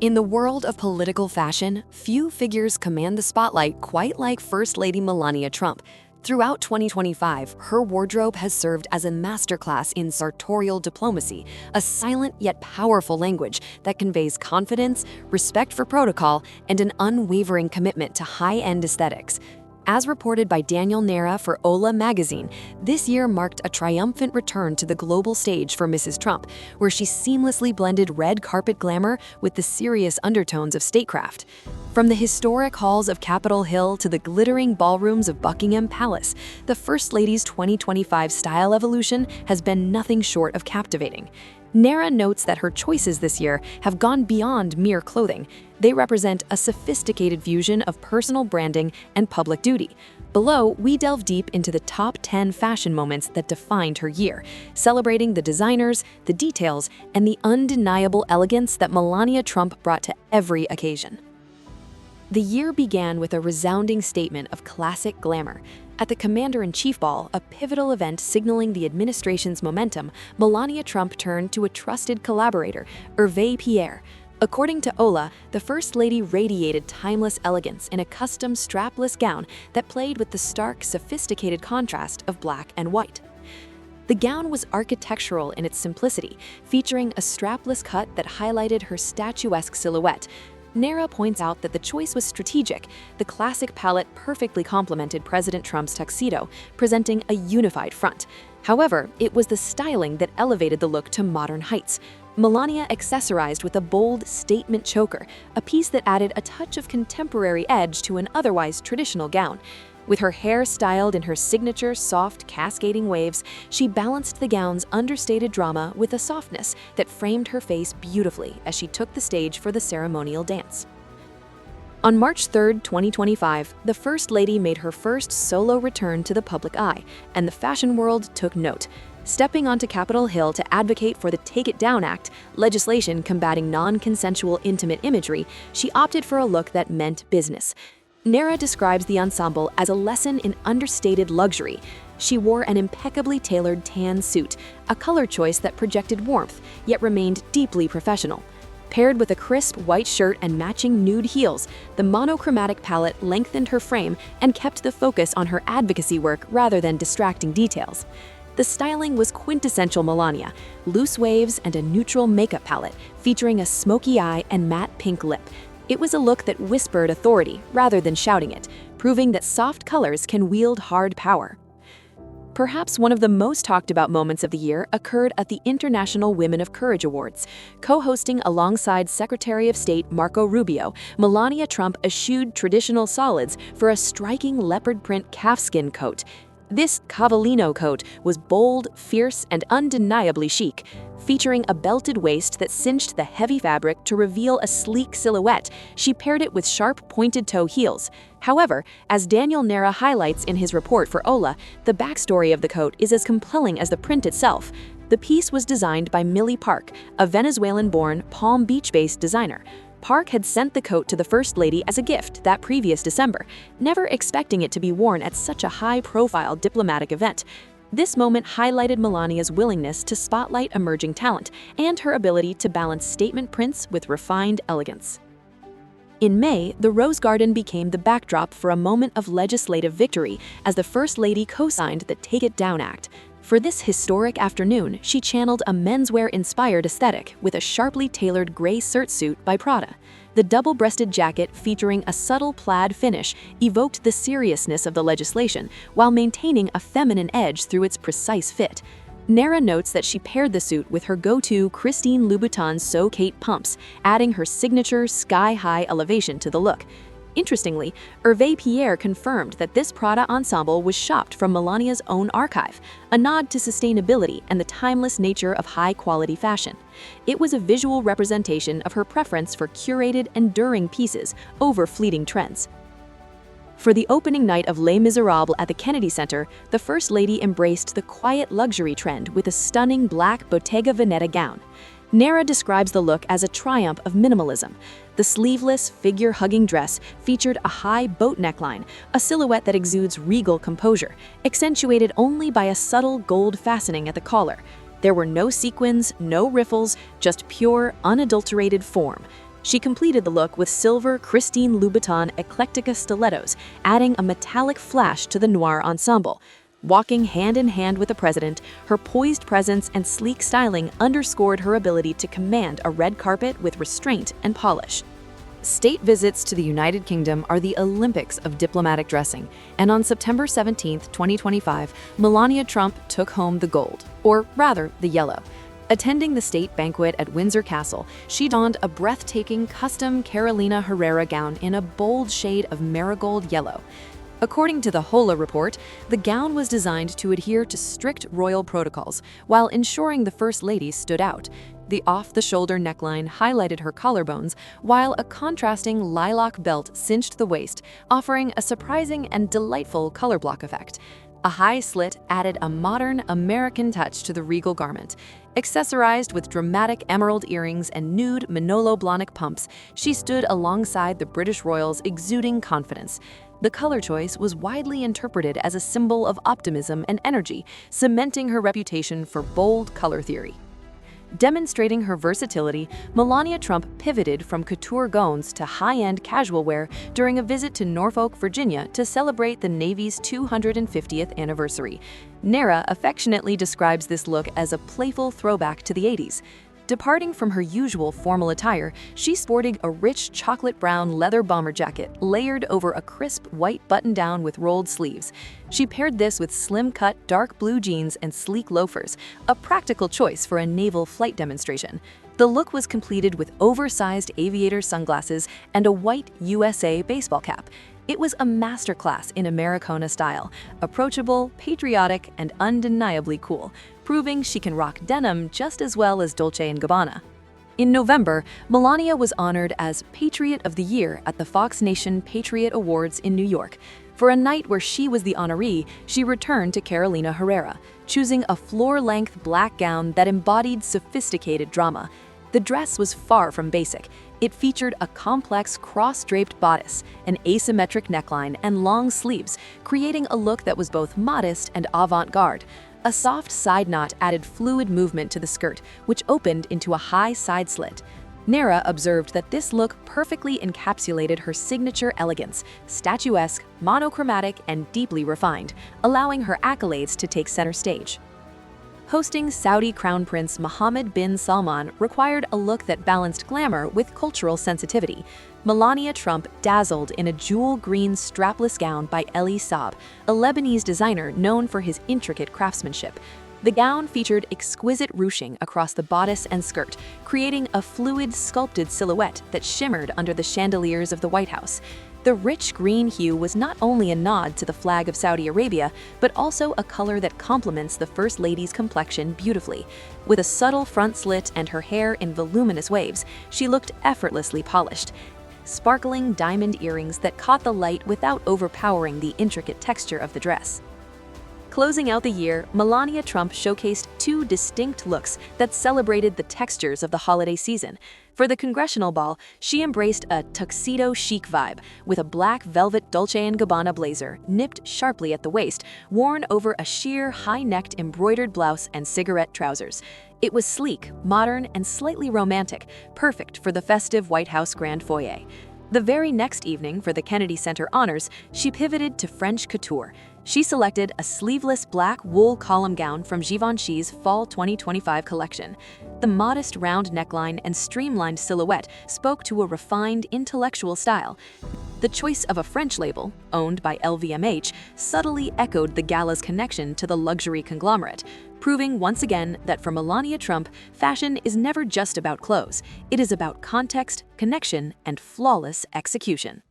In the world of political fashion, few figures command the spotlight quite like First Lady Melania Trump. Throughout 2025, her wardrobe has served as a masterclass in sartorial diplomacy, a silent yet powerful language that conveys confidence, respect for protocol, and an unwavering commitment to high-end aesthetics. As reported by Daniel Neira for HOLA magazine, this year marked a triumphant return to the global stage for Mrs. Trump, where she seamlessly blended red carpet glamour with the serious undertones of statecraft. From the historic halls of Capitol Hill to the glittering ballrooms of Buckingham Palace, the First Lady's 2025 style evolution has been nothing short of captivating. Neira notes that her choices this year have gone beyond mere clothing. They represent a sophisticated fusion of personal branding and public duty. Below, we delve deep into the top 10 fashion moments that defined her year, celebrating the designers, the details, and the undeniable elegance that Melania Trump brought to every occasion. The year began with a resounding statement of classic glamour. At the Commander-in-Chief Ball, a pivotal event signaling the administration's momentum, Melania Trump turned to a trusted collaborator, Hervé Pierre. According to HOLA, the First Lady radiated timeless elegance in a custom strapless gown that played with the stark, sophisticated contrast of black and white. The gown was architectural in its simplicity, featuring a strapless cut that highlighted her statuesque silhouette. Neira points out that the choice was strategic. The classic palette perfectly complemented President Trump's tuxedo, presenting a unified front. However, it was the styling that elevated the look to modern heights. Melania accessorized with a bold statement choker, a piece that added a touch of contemporary edge to an otherwise traditional gown. With her hair styled in her signature soft, cascading waves, she balanced the gown's understated drama with a softness that framed her face beautifully as she took the stage for the ceremonial dance. On March 3, 2025, the First Lady made her first solo return to the public eye, and the fashion world took note. Stepping onto Capitol Hill to advocate for the Take It Down Act, legislation combating non-consensual intimate imagery, she opted for a look that meant business. Neira describes the ensemble as a lesson in understated luxury. She wore an impeccably tailored tan suit, a color choice that projected warmth, yet remained deeply professional. Paired with a crisp white shirt and matching nude heels, the monochromatic palette lengthened her frame and kept the focus on her advocacy work rather than distracting details. The styling was quintessential Melania, loose waves and a neutral makeup palette, featuring a smoky eye and matte pink lip. It was a look that whispered authority rather than shouting it, proving that soft colors can wield hard power. Perhaps one of the most talked about moments of the year occurred at the International Women of Courage Awards. Co-hosting alongside Secretary of State Marco Rubio, Melania Trump eschewed traditional solids for a striking leopard print calfskin coat. This cavallino coat was bold, fierce, and undeniably chic. Featuring a belted waist that cinched the heavy fabric to reveal a sleek silhouette, she paired it with sharp pointed-toe heels. However, as Daniel Neira highlights in his report for HOLA, the backstory of the coat is as compelling as the print itself. The piece was designed by Millie Park, a Venezuelan-born, Palm Beach-based designer. Park had sent the coat to the First Lady as a gift that previous December, never expecting it to be worn at such a high-profile diplomatic event. This moment highlighted Melania's willingness to spotlight emerging talent and her ability to balance statement prints with refined elegance. In May, the Rose Garden became the backdrop for a moment of legislative victory as the First Lady co-signed the Take It Down Act. For this historic afternoon, she channeled a menswear-inspired aesthetic with a sharply tailored gray surtsuit by Prada. The double-breasted jacket, featuring a subtle plaid finish, evoked the seriousness of the legislation while maintaining a feminine edge through its precise fit. Neira notes that she paired the suit with her go-to Christine Louboutin So Kate pumps, adding her signature sky-high elevation to the look. Interestingly, Hervé Pierre confirmed that this Prada ensemble was shopped from Melania's own archive, a nod to sustainability and the timeless nature of high-quality fashion. It was a visual representation of her preference for curated, enduring pieces over fleeting trends. For the opening night of Les Miserables at the Kennedy Center, the First Lady embraced the quiet luxury trend with a stunning black Bottega Veneta gown. Neira describes the look as a triumph of minimalism. The sleeveless, figure-hugging dress featured a high boat neckline, a silhouette that exudes regal composure, accentuated only by a subtle gold fastening at the collar. There were no sequins, no riffles, just pure, unadulterated form. She completed the look with silver Christine Louboutin Eclectica stilettos, adding a metallic flash to the noir ensemble. Walking hand in hand with the president, her poised presence and sleek styling underscored her ability to command a red carpet with restraint and polish. State visits to the United Kingdom are the Olympics of diplomatic dressing, and on September 17, 2025, Melania Trump took home the gold, or rather, the yellow. Attending the state banquet at Windsor Castle, she donned a breathtaking custom Carolina Herrera gown in a bold shade of marigold yellow. According to the HOLA report, the gown was designed to adhere to strict royal protocols while ensuring the First Lady stood out. The off-the-shoulder neckline highlighted her collarbones, while a contrasting lilac belt cinched the waist, offering a surprising and delightful color block effect. A high slit added a modern American touch to the regal garment. Accessorized with dramatic emerald earrings and nude Manolo Blahnik pumps, she stood alongside the British royals, exuding confidence. The color choice was widely interpreted as a symbol of optimism and energy, cementing her reputation for bold color theory. Demonstrating her versatility, Melania Trump pivoted from couture gowns to high-end casual wear during a visit to Norfolk, Virginia to celebrate the Navy's 250th anniversary. Neira affectionately describes this look as a playful throwback to the 80s. Departing from her usual formal attire, she sported a rich chocolate brown leather bomber jacket layered over a crisp white button-down with rolled sleeves. She paired this with slim-cut dark blue jeans and sleek loafers, a practical choice for a naval flight demonstration. The look was completed with oversized aviator sunglasses and a white USA baseball cap. It was a masterclass in Americana style, approachable, patriotic, and undeniably cool, proving she can rock denim just as well as Dolce & Gabbana. In November, Melania was honored as Patriot of the Year at the Fox Nation Patriot Awards in New York. For a night where she was the honoree, she returned to Carolina Herrera, choosing a floor-length black gown that embodied sophisticated drama. The dress was far from basic. It featured a complex cross-draped bodice, an asymmetric neckline, and long sleeves, creating a look that was both modest and avant-garde. A soft side knot added fluid movement to the skirt, which opened into a high side slit. Neira observed that this look perfectly encapsulated her signature elegance, statuesque, monochromatic, and deeply refined, allowing her accolades to take center stage. Hosting Saudi Crown Prince Mohammed bin Salman required a look that balanced glamour with cultural sensitivity. Melania Trump dazzled in a jewel green strapless gown by Elie Saab, a Lebanese designer known for his intricate craftsmanship. The gown featured exquisite ruching across the bodice and skirt, creating a fluid, sculpted silhouette that shimmered under the chandeliers of the White House. The rich green hue was not only a nod to the flag of Saudi Arabia, but also a color that complements the First Lady's complexion beautifully. With a subtle front slit and her hair in voluminous waves, she looked effortlessly polished. Sparkling diamond earrings that caught the light without overpowering the intricate texture of the dress. Closing out the year, Melania Trump showcased two distinct looks that celebrated the textures of the holiday season. For the congressional ball, she embraced a tuxedo chic vibe with a black velvet Dolce & Gabbana blazer nipped sharply at the waist, worn over a sheer, high-necked embroidered blouse and cigarette trousers. It was sleek, modern, and slightly romantic, perfect for the festive White House grand foyer. The very next evening, for the Kennedy Center honors, she pivoted to French couture. She selected a sleeveless black wool column gown from Givenchy's Fall 2025 collection. The modest round neckline and streamlined silhouette spoke to a refined, intellectual style. The choice of a French label, owned by LVMH, subtly echoed the gala's connection to the luxury conglomerate, proving once again that for Melania Trump, fashion is never just about clothes. It is about context, connection, and flawless execution.